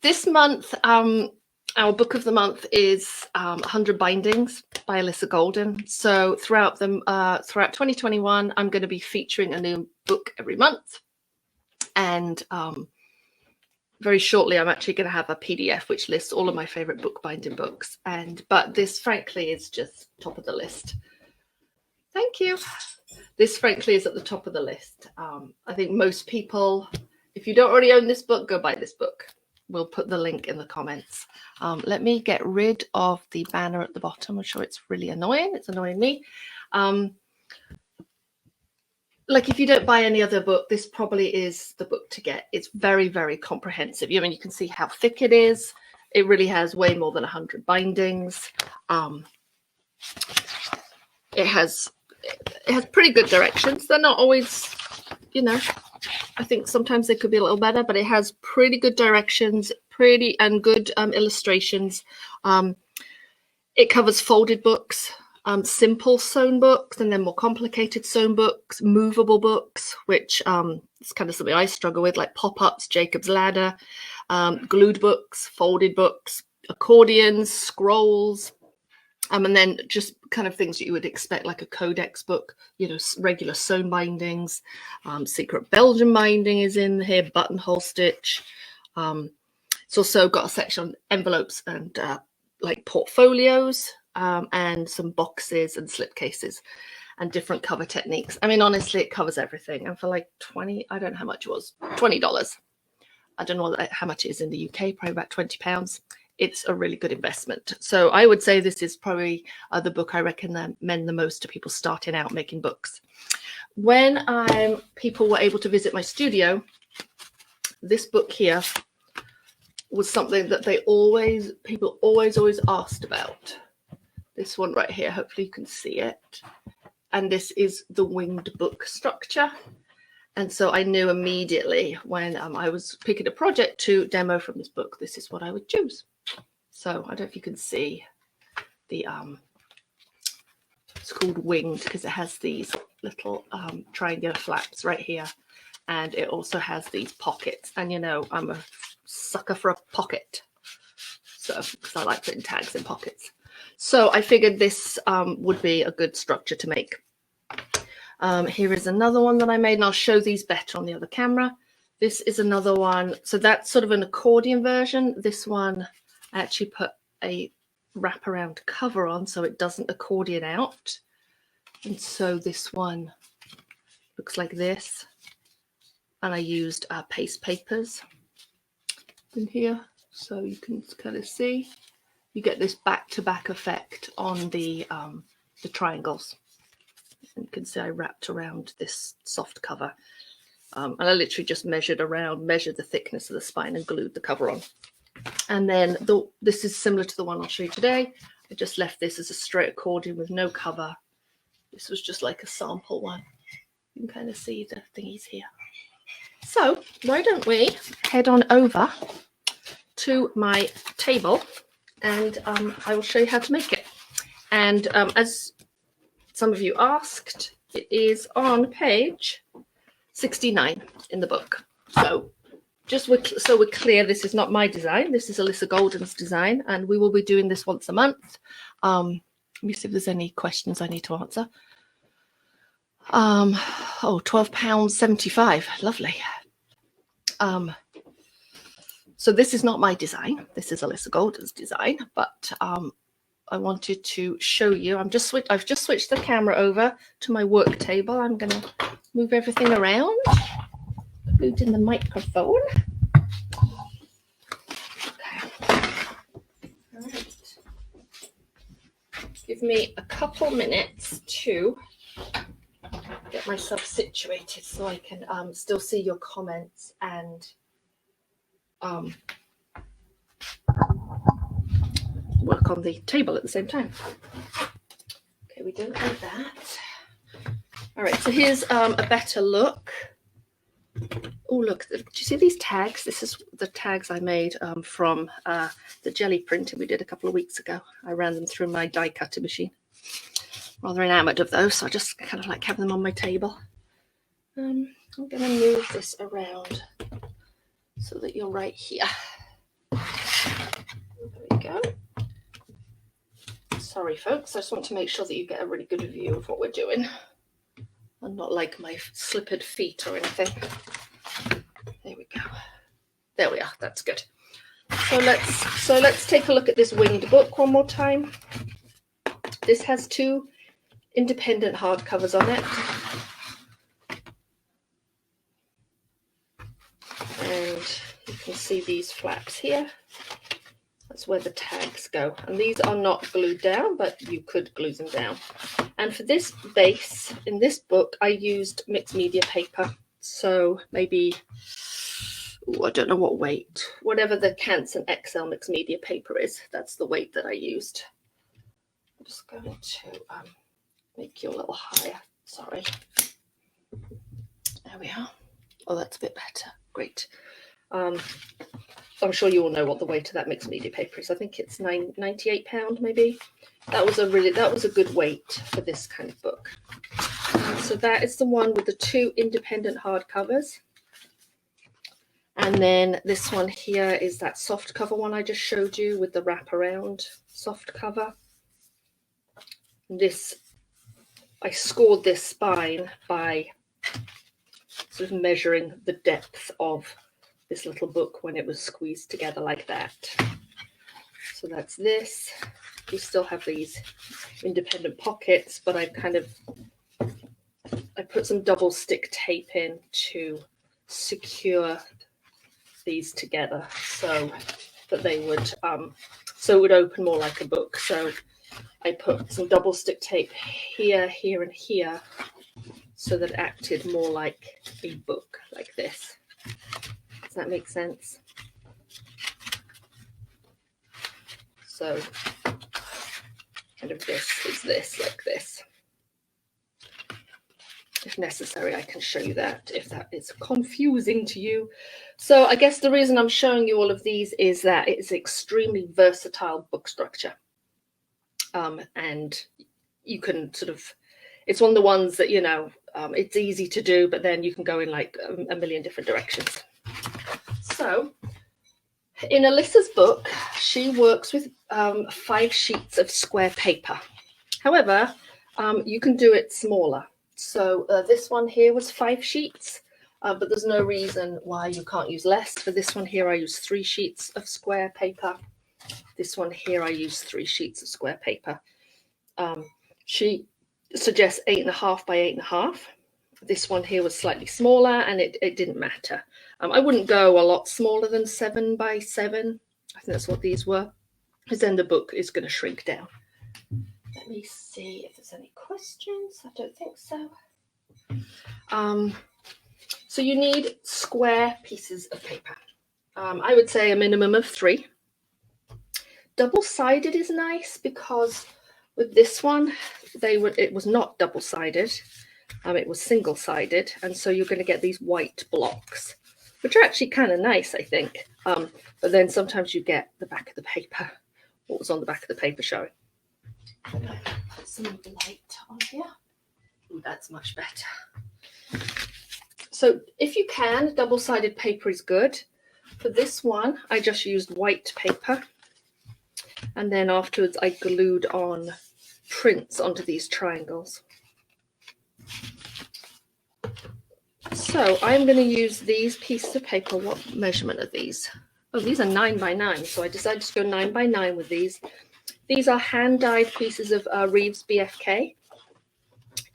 This month, our book of the month is 100 Bindings by Alisa Golden. So throughout 2021, I'm going to be featuring a new book every month. And very shortly, I'm actually going to have a PDF which lists all of my favorite bookbinding books. But this, frankly, is just top of the list. Thank you. This, frankly, is at the top of the list. I think most people, if you don't already own this book, go buy this book. We'll put the link in the comments. Let me get rid of the banner at the bottom. I'm sure it's really annoying. It's annoying me. Like if you don't buy any other book, this probably is the book to get. It's very, very comprehensive. I mean, you can see how thick it is. It really has way more than 100 bindings. It has pretty good directions. They're not always, you know, I think sometimes they could be a little better, but it has pretty good directions, pretty and good illustrations. It covers folded books, simple sewn books, and then more complicated sewn books, movable books, which is kind of something I struggle with, like pop-ups, Jacob's Ladder, glued books, folded books, accordions, scrolls, and then just kind of things that you would expect, like a codex book, you know, regular sewn bindings, secret Belgian binding is in here, buttonhole stitch. It's also got a section on envelopes and like portfolios, and some boxes and slipcases and different cover techniques. I mean, honestly, it covers everything. And for like 20, I don't know how much it was, $20. I don't know how much it is in the UK, probably about £20. It's a really good investment. So I would say this is probably the book I recommend the most to people starting out making books. When people were able to visit my studio, this book here was something that people always asked about. This one right here, hopefully you can see it. And this is the winged book structure. And so I knew immediately when I was picking a project to demo from this book, this is what I would choose. So I don't know if you can see the, it's called winged because it has these little triangular flaps right here. And it also has these pockets. And, you know, I'm a sucker for a pocket. So, because I like putting tags in pockets. So I figured this would be a good structure to make. Here is another one that I made, and I'll show these better on the other camera. This is another one. So that's sort of an accordion version. This one, I actually put a wraparound cover on so it doesn't accordion out. And so this one looks like this. And I used paste papers in here. So you can kind of see. You get this back-to-back effect on the triangles. And you can see I wrapped around this soft cover. And I literally just measured the thickness of the spine and glued the cover on. And then this is similar to the one I'll show you today. I just left this as a straight accordion with no cover. This was just like a sample one. You can kind of see the thingies here. So why don't we head on over to my table and I will show you how to make it. And as some of you asked, it is on page 69 in the book. So just so we're clear, this is not my design. This is Alisa Golden's design, and we will be doing this once a month. Let me see if there's any questions I need to answer. £12.75. Lovely. So this is not my design. This is Alisa Golden's design, but I wanted to show you. I've just switched the camera over to my work table. I'm going to move everything around, including the microphone. Okay. All right. Give me a couple minutes to get myself situated so I can still see your comments and work on the table at the same time. Okay, we don't need that. All right, so here's a better look. Oh, look, do you see these tags? This is the tags I made from the jelly printing we did a couple of weeks ago. I ran them through my die cutting machine. Rather enamored of those, so I just kind of like having them on my table. I'm going to move this around so that you're right here. There we go. Sorry, folks. I just want to make sure that you get a really good view of what we're doing, and not like my slippered feet or anything. There we go. There we are. That's good. So let's take a look at this winged book one more time. This has 2 independent hardcovers on it. And you can see these flaps here. That's where the tags go. And these are not glued down, but you could glue them down. And for this base, in this book, I used mixed media paper. So maybe, I don't know what weight, whatever the Canson XL mixed media paper is, that's the weight that I used. I'm just going to make you a little higher. Sorry. There we are. Oh, that's a bit better. Great. I'm sure you all know what the weight of that mixed media paper is. I think it's £98 maybe. That was a good weight for this kind of book. So that is the one with the 2 independent hardcovers. And then this one here is that soft cover one I just showed you with the wraparound soft cover. I scored this spine by sort of measuring the depth of this little book when it was squeezed together like that. So that's this. You still have these independent pockets, but I put some double stick tape in to secure these together so that they would so it would open more like a book. So I put some double stick tape here, here, and here, so that it acted more like a book, like this. Does that make sense? So kind of this is this, like this. If necessary, I can show you that if that is confusing to you. So I guess the reason I'm showing you all of these is that it's extremely versatile book structure. And you can sort of, it's one of the ones that, you know, it's easy to do, but then you can go in like a million different directions. So in Alisa's book, she works with 5 sheets of square paper. However, you can do it smaller. So this one here was 5 sheets, but there's no reason why you can't use less. For this one here, I use 3 sheets of square paper. This one here, I use 3 sheets of square paper. She suggests 8.5 by 8.5. This one here was slightly smaller, and it didn't matter. I wouldn't go a lot smaller than 7 by 7. I think that's what these were, because then the book is going to shrink down. Let me see if there's any questions. I don't think so. So you need square pieces of paper. I would say a minimum of 3. Double-sided is nice because with this one, it was not double-sided. It was single-sided, and so you're going to get these white blocks, which are actually kind of nice, I think. But then sometimes you get the back of the paper, what was on the back of the paper showing. I'm going to put some of the light on here. Ooh, that's much better. So if you can, double-sided paper is good. For this one, I just used white paper. And then afterwards, I glued on prints onto these triangles. So I'm going to use these pieces of paper. What measurement are these? Oh, these are 9 by 9. So I decided to go 9 by 9 with these. These are hand-dyed pieces of Reeves BFK.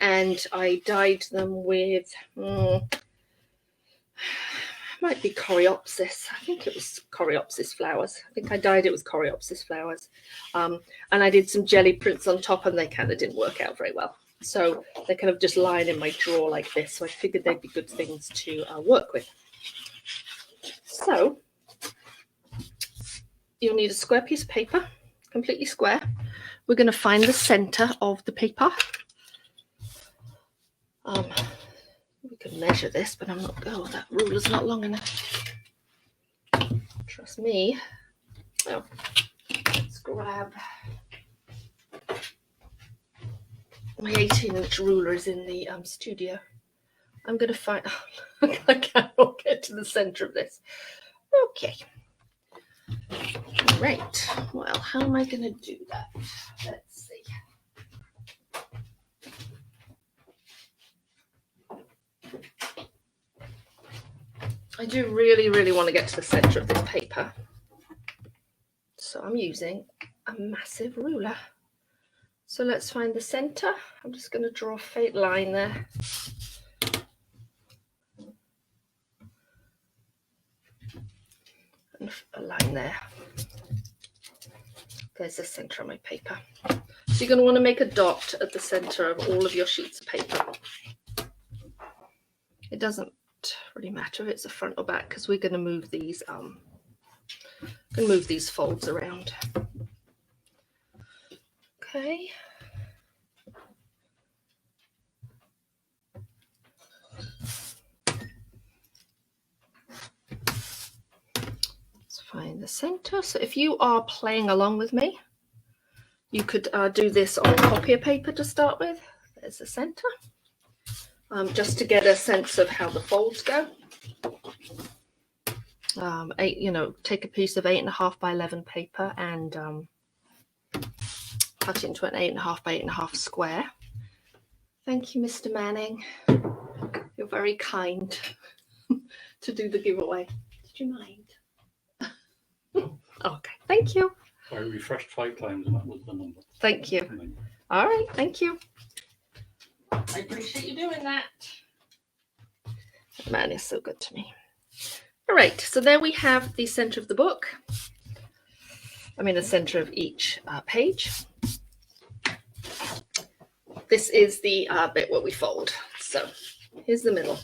And I dyed them with, might be Coreopsis. I think it was Coreopsis flowers. I think I dyed it with Coreopsis flowers. And I did some jelly prints on top, and they kind of didn't work out very well. So they kind of just lying in my drawer like this. So I figured they'd be good things to work with. So you'll need a square piece of paper, completely square. We're going to find the center of the paper. We can measure this, but I'm not, oh, that ruler's not long enough. Trust me. Oh, let's grab my 18-inch ruler is in the studio. I'm going to find, I cannot get to the center of this. Okay. Right, well, how am I going to do that? Let's see. I do really want to get to the center of this paper. So I'm using a massive ruler. So let's find the center. I'm just going to draw a faint line there. And a line there. There's the center of my paper. So you're going to want to make a dot at the center of all of your sheets of paper. It doesn't really matter if it's the front or back because we're going to move these folds around. Okay. Let's find the center. So if you are playing along with me, you could do this on copier paper to start with. There's the center. Just to get a sense of how the folds go. Take a piece of 8.5 by 11 paper and cut it into an 8.5 by 8.5 square. Thank you, Mr. Manning. You're very kind to do the giveaway. Did you mind? Okay, thank you. I refreshed 5 times and that was the number. Thank you. All right, thank you. I appreciate you doing that. That man is so good to me. All right, so there we have the center of the book. I mean, the center of each page. This is the bit where we fold. So here's the middle.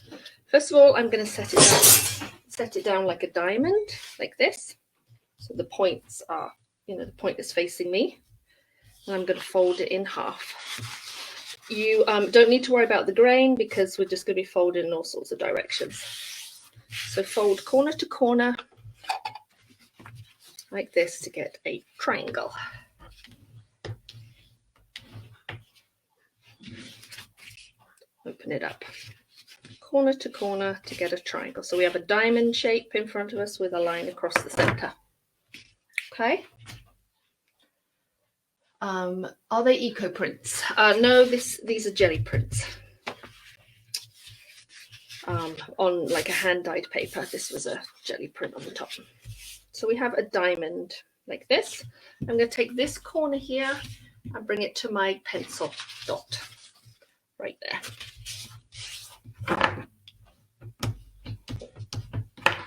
First of all, I'm going to set it down like a diamond, like this. So the points are, the point is facing me. And I'm going to fold it in half. You don't need to worry about the grain because we're just going to be folded in all sorts of directions. So fold corner to corner like this to get a triangle. Open it up. Corner to corner to get a triangle. So we have a diamond shape in front of us with a line across the center. Okay. Are they eco prints? No, these are jelly prints. On like a hand dyed paper. This was a jelly print on the top. So we have a diamond like this. I'm going to take this corner here and bring it to my pencil dot right there.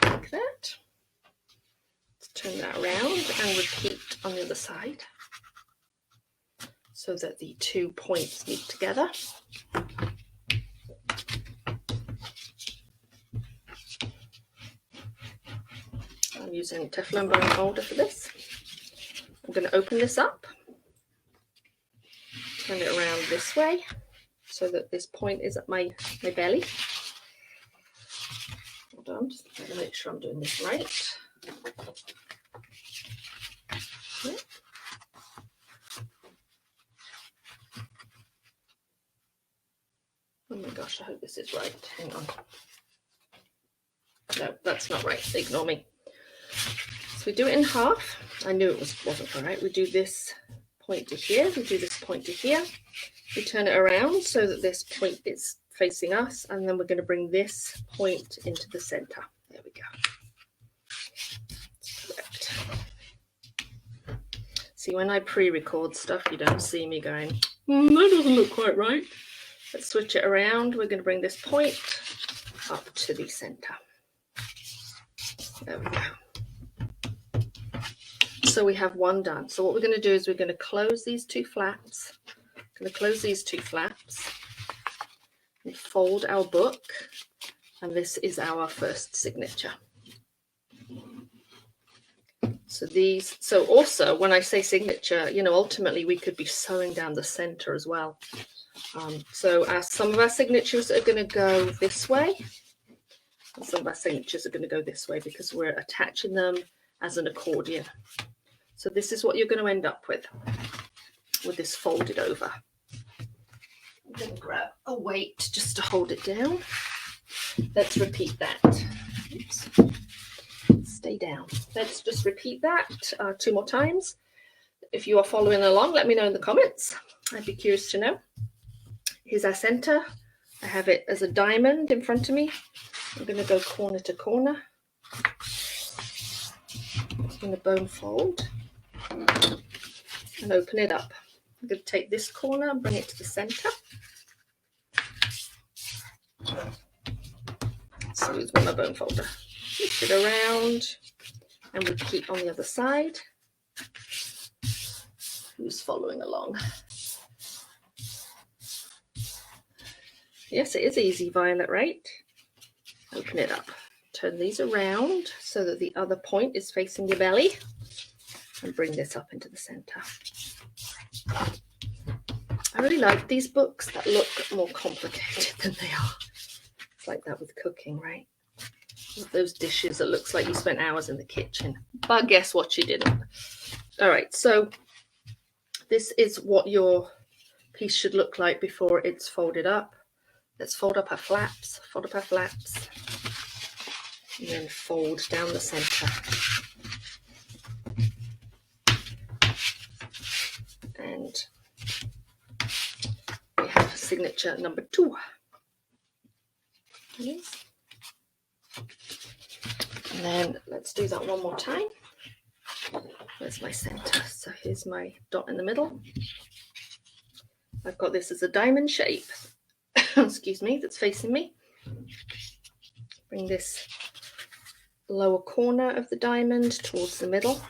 Like that. Let's turn that around and repeat on the other side so that the 2 points meet together. I'm using Teflon bone holder for this. I'm going to open this up, turn it around this way so that this point is at my belly. Hold on, just going to make sure I'm doing this right. Okay. Oh my gosh, I hope this is right. Hang on. No, that's not right. Ignore me. So we do it in half. I knew it wasn't all right. We do this point to here. We do this point to here. We turn it around so that this point is facing us. And then we're going to bring this point into the center. There we go. That's correct. See, when I pre-record stuff, you don't see me going, that doesn't look quite right. Let's switch it around. We're going to bring this point up to the center. There we go. So we have one done. So what we're going to do is we're going to close these 2 flaps. I'm going to close these 2 flaps and fold our book. And this is our first signature. So also when I say signature, ultimately we could be sewing down the center as well. So some of our signatures are going to go this way. And some of our signatures are going to go this way because we're attaching them as an accordion. So this is what you're going to end up with this folded over. I'm going to grab a weight just to hold it down. Let's repeat that. Oops. Let's stay down. Let's just repeat that 2 more times. If you are following along, let me know in the comments. I'd be curious to know. Here's our center. I have it as a diamond in front of me. I'm going to go corner to corner. I'm going to bone fold and open it up. I'm going to take this corner and bring it to the center. So here's my bone folder. Flip it around and repeat on the other side. Who's following along? Yes, it is easy, Violet, right? Open it up. Turn these around so that the other point is facing your belly. And bring this up into the center. I really like these books that look more complicated than they are. It's like that with cooking, right? Those dishes that looks like you spent hours in the kitchen. But guess what, you didn't. All right, so this is what your piece should look like before it's folded up. Let's fold up our flaps, and then fold down the center. And we have signature number 2. Yes. And then let's do that one more time. Where's my center? So here's my dot in the middle. I've got this as a diamond shape. Excuse me, that's facing me. Bring this lower corner of the diamond towards the middle.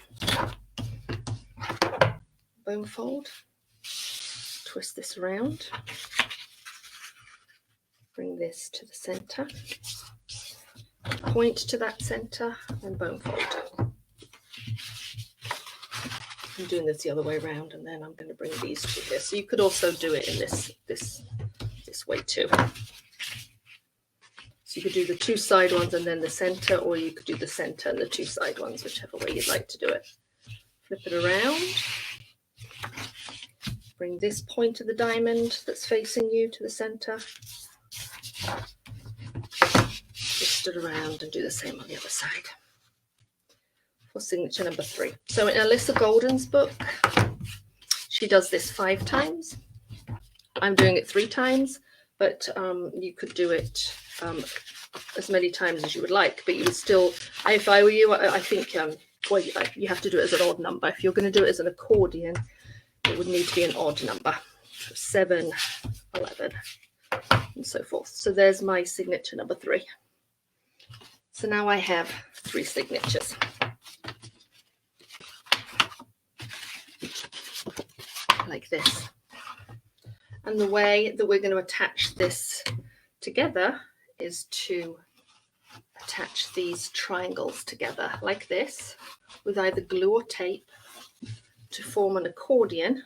Bone fold. Twist this around. Bring this to the center. Point to that center and bone fold. I'm doing this the other way around, and then I'm going to bring these to here. So you could also do it in this way too. So you could do the 2 side ones and then the center, or you could do the center and the 2 side ones, whichever way you'd like to do it. Flip it around. Bring this point of the diamond that's facing you to the center. Twist it around and do the same on the other side. For signature number 3. So in Alisa Golden's book, she does this 5 times. I'm doing it 3 times, but you could do it as many times as you would like. But you would still, if I were you, I think, well, you have to do it as an odd number. If you're going to do it as an accordion, it would need to be an odd number. So 7, 11, and so forth. So there's my signature number 3. So now I have 3 signatures. Like this. And the way that we're going to attach this together is to attach these triangles together like this with either glue or tape to form an accordion.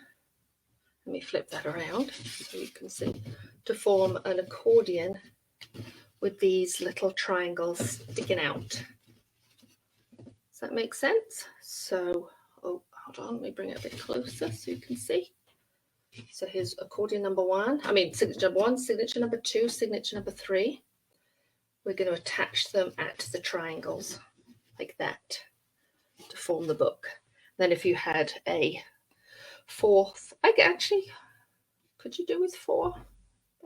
Let me flip that around so you can see. To form an accordion with these little triangles sticking out. Does that make sense? So, oh, hold on, let me bring it a bit closer so you can see. So here's accordion number 1. I mean, signature number 1, signature number 2, signature number 3. We're going to attach them at the triangles like that to form the book. Then if you had a 4th, could you do with 4?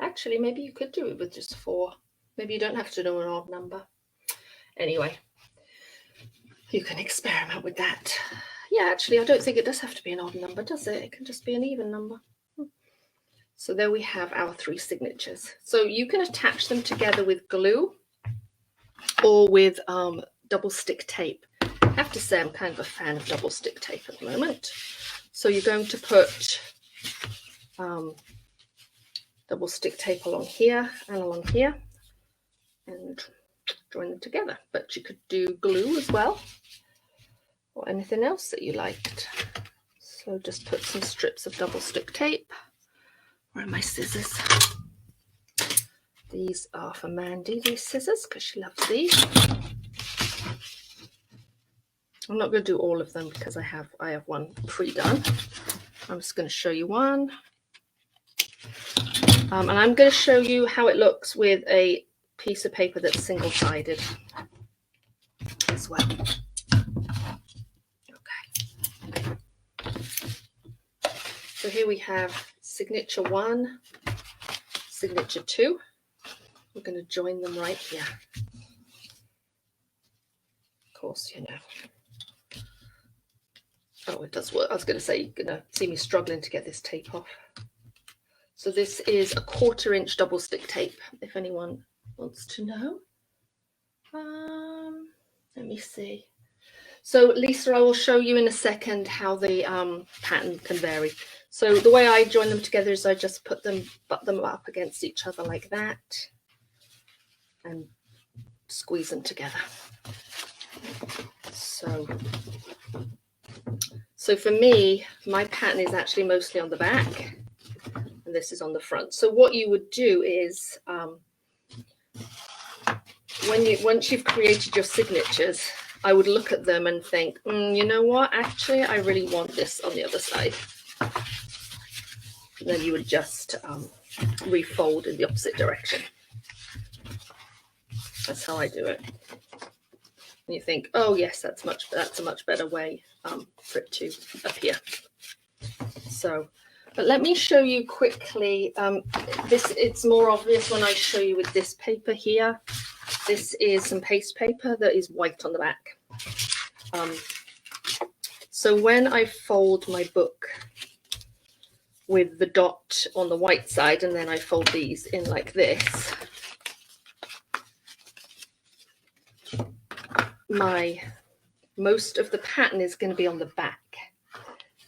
Actually, maybe you could do it with just 4. Maybe you don't have to do an odd number. Anyway, you can experiment with that. Yeah, actually, I don't think it does have to be an odd number, does it? It can just be an even number. So there we have our 3 signatures. So you can attach them together with glue or with double stick tape. I have to say I'm kind of a fan of double stick tape at the moment. So you're going to put double stick tape along here and along here and join them together. But you could do glue as well or anything else that you liked. So just put some strips of double stick tape. Where are my scissors? These are for Mandy, these scissors, because she loves these. I'm not going to do all of them because I have one pre-done. I'm just going to show you one. And I'm going to show you how it looks with a piece of paper that's single-sided as well. Okay. So here we have signature 1, signature 2. We're going to join them right here. Of course, you know. Oh, it does work. I was going to say, you're going to see me struggling to get this tape off. So this is a 1/4 inch double stick tape, if anyone wants to know. Let me see. So Lisa, I will show you in a second how the pattern can vary. So the way I join them together is I just butt them up against each other like that and squeeze them together. So for me, my pattern is actually mostly on the back and this is on the front. So what you would do is once you've created your signatures, I would look at them and think, you know what, actually, I really want this on the other side. And then you would just refold in the opposite direction. That's how I do it. And you think, oh yes, that's a much better way for it to appear. So, but let me show you quickly. It's more obvious when I show you with this paper here. This is some paste paper that is white on the back. So when I fold my book with the dot on the white side and then I fold these in like this, most of the pattern is going to be on the back,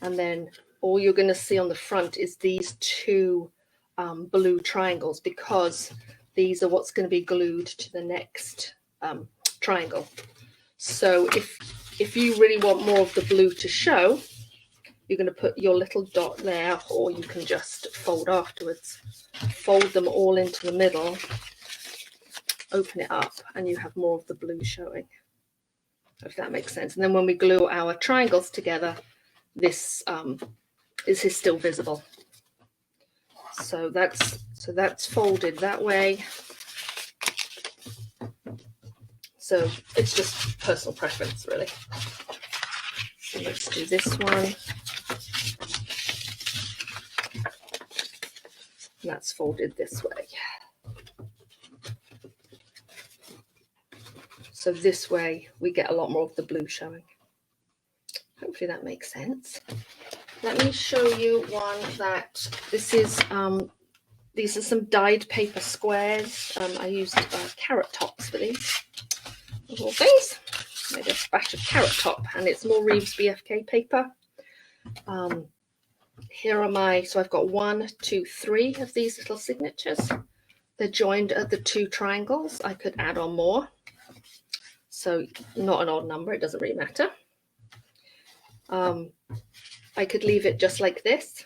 and then all you're going to see on the front is these 2 blue triangles, because these are what's going to be glued to the next triangle. So if you really want more of the blue to show, you're going to put your little dot there, or you can just fold afterwards. Fold them all into the middle, open it up, and you have more of the blue showing, if that makes sense. And then when we glue our triangles together, this is still visible. So that's folded that way. So it's just personal preference, really. So let's do this one. And that's folded this way. So this way we get a lot more of the blue showing. Hopefully that makes sense. Let me show you one that this is. These are some dyed paper squares. I used carrot tops for these little things. Made a batch of carrot top, and it's more Reeves BFK paper. Here are so I've got 1, 2, 3 of these little signatures. They're joined at the 2 triangles. I could add on more. So not an odd number, it doesn't really matter. I could leave it just like this,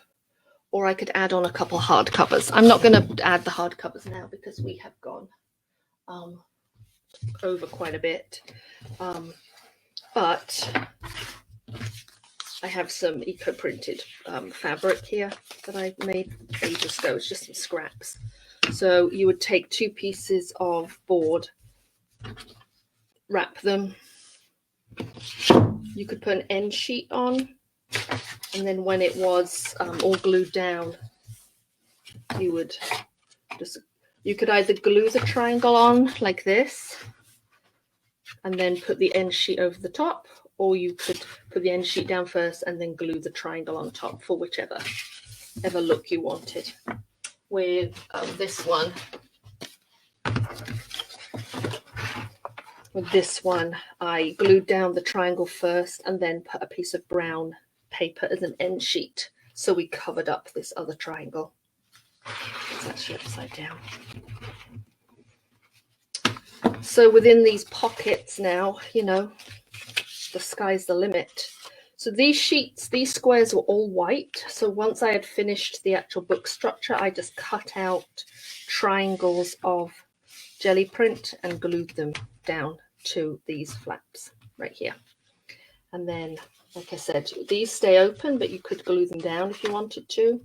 or I could add on a couple hard covers. I'm not going to add the hard covers now because we have gone over quite a bit. But I have some eco-printed fabric here that I made ages ago. It's just some scraps. So you would take 2 pieces of board, wrap them. You could put an end sheet on, and then when it was all glued down, you could either glue the triangle on like this and then put the end sheet over the top, or you could put the end sheet down first and then glue the triangle on top, for whichever look you wanted. With this one, I glued down the triangle first and then put a piece of brown paper as an end sheet, so we covered up this other triangle. It's actually upside down. So within these pockets now, you know, the sky's the limit. So these sheets, these squares were all white. So once I had finished the actual book structure, I just cut out triangles of jelly print and glued them down to these flaps right here. And then, like I said, these stay open, but you could glue them down if you wanted to.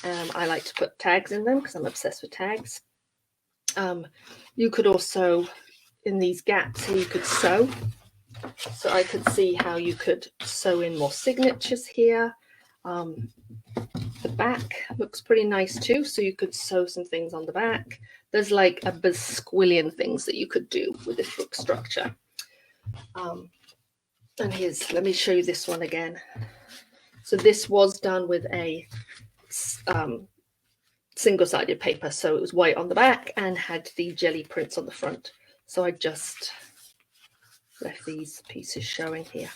I like to put tags in them because I'm obsessed with tags. You could also, in these gaps here, you could sew. so I could see how you could sew in more signatures here. The back looks pretty nice too, so you could sew some things on the back. There's like a bazillion things that you could do with this book structure. And here's, let me show you this one again. So this was done with a single-sided paper, so it was white on the back and had the jelly prints on the front. So I just left these pieces showing here.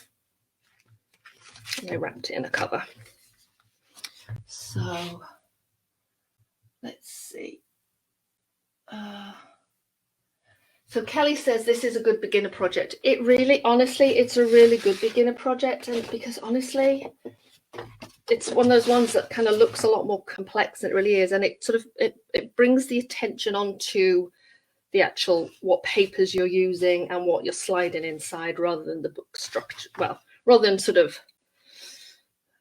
And I wrapped it in a cover. So let's see. So Kelly says this is a good beginner project. It really, honestly, it's a really good beginner project, and because honestly, it's one of those ones that kind of looks a lot more complex than it really is, and it sort of it brings the attention onto the actual what papers you're using and what you're sliding inside, rather than the book structure. Well, rather than sort of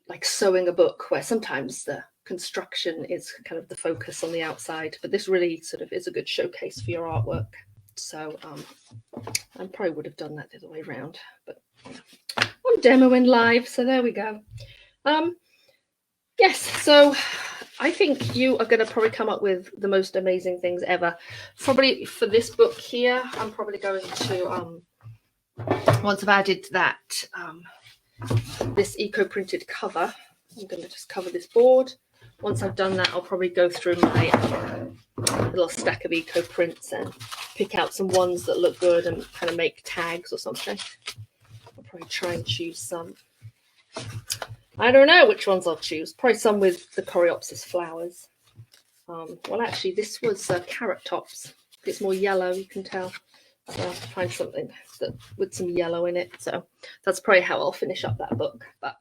like sewing a book, where sometimes the construction is kind of the focus on the outside, but this really sort of is a good showcase for your artwork. So I probably would have done that the other way around, but I'm demoing live, so there we go. Yes, so I think you are going to probably come up with the most amazing things ever. Probably for this book here, I'm probably going to, once I've added that, this eco-printed cover, I'm going to just cover this board. Once I've done that, I'll probably go through my little stack of eco prints and pick out some ones that look good and kind of make tags or something. I'll probably try and choose some. I don't know which ones I'll choose. Probably some with the coreopsis flowers. Well, actually, this was carrot tops. It's more yellow, you can tell. So I'll find something that with some yellow in it. So that's probably how I'll finish up that book. But